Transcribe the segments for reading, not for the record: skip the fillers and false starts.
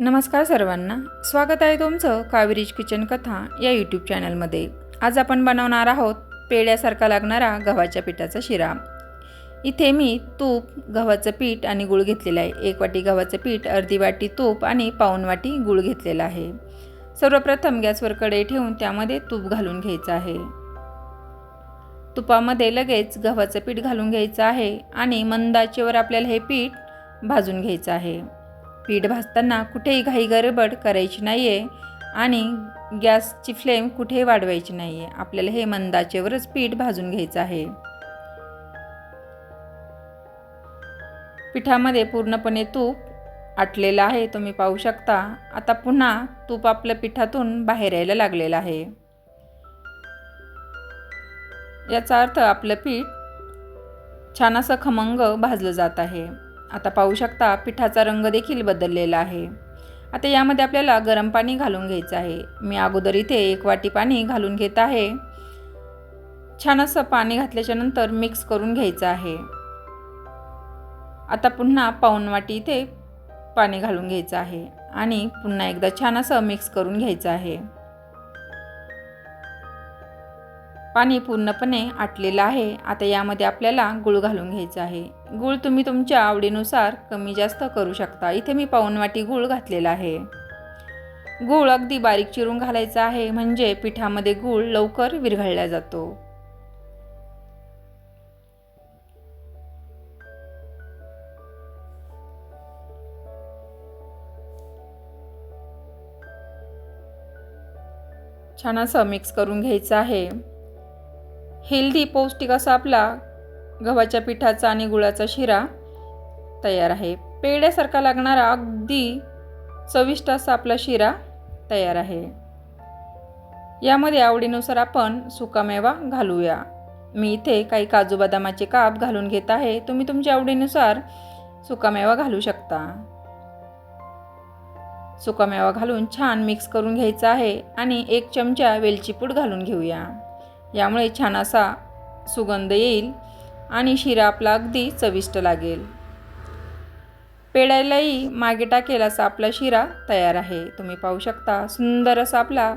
नमस्कार सर्वांना, स्वागत आहे तुमचं कावेरीज किचन कथा या यूट्यूब चॅनलमध्ये। आज आपण बनवणार आहोत पेढ्यासारखा लागणारा गव्हाच्या पिठाचा शिरा। इथे मी तूप, गव्हाचं पीठ आणि गूळ घेतलेला आहे। 1 वाटी गव्हाचं पीठ, अर्धी वाटी तूप आणि पाऊण वाटी गूळ घेतलेला आहे। सर्वप्रथम गॅसवर कढई ठेवून त्यामध्ये तूप घालून घ्यायचं आहे। तुपामध्ये लगेच गव्हाचं पीठ घालून घ्यायचं आहे आणि मंद आचेवर आपल्याला हे पीठ भाजून घ्यायचं आहे। पीठ भाजताना कुठेही घाई गडबड करायची नाही आहे आणि गॅसची फ्लेम कुठेही वाढवायची नाही आहे। आपल्याला हे मंद आचेवरच पीठ भाजून घ्यायचं आहे। पिठामध्ये पूर्णपणे तूप आटलेलं आहे, तुम्ही पाहू शकता। आता पुन्हा तूप आपल्या पिठातून बाहेर यायला लागलेलं आहे। याचा अर्थ आपलं पीठ छान असं खमंग भाजलं जात आहे। आता पाहू शकता पिठाचा रंग देखील बदललेला आहे। आता यामध्ये आपल्याला गरम पाणी घालून घ्यायचं आहे। मी अगोदर इथे 1 वाटी पाणी घालून घेत आहे। छान असं पाणी घातल्याच्या नंतर मिक्स करून घ्यायचं आहे। आता पुन्हा पाऊण वाटी इथे पाणी घालून घ्यायचं आहे आणि पुन्हा एकदा छान असं मिक्स करून घ्यायचं आहे। पाणी पूर्णपणे आटलेलं आहे। आता यामध्ये आपल्याला गूळ घालून घ्यायचा आहे। गूळ तुम्ही तुमच्या आवडीनुसार कमी जास्त करू शकता। इथे मी पाऊण वाटी गूळ घातलेला आहे। गूळ अगदी बारीक चिरून घालायचा आहे, म्हणजे पिठामध्ये गूळ लवकर विरघळला जातो। छान असं मिक्स करून घ्यायचं आहे। हेल्दी पौष्टिक असा आपला गव्हाच्या पिठाचा आणि गुळाचा शिरा तयार आहे। पेढ्यासारखा लागणारा अगदी चविष्ट असा आपला शिरा तयार आहे। यामध्ये आवडीनुसार आपण सुकामेवा घालूया। मी इथे काही काजू बदामाचे काप घालून घेत आहे। तुम्ही तुमच्या आवडीनुसार सुकामेवा घालू शकता। सुकामेवा घालून छान मिक्स करून घ्यायचा आहे आणि 1 चमचा वेलची पूड घालून घेऊया। यामुळे छान असा सुगंध येईल आणि शिरा आपला अगदी चविष्ट लागेल। पेढ्यालाही मागे टाकेल असा आपला शिरा तयार आहे। तुम्ही पाहू शकता सुंदर असा आपला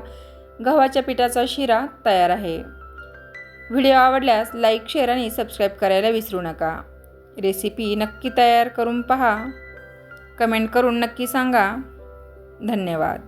गव्हाच्या पिठाचा शिरा तयार आहे। व्हिडिओ आवडल्यास लाईक, शेअर आणि सबस्क्राईब करायला विसरू नका। रेसिपी नक्की तयार करून पहा, कमेंट करून नक्की सांगा। धन्यवाद।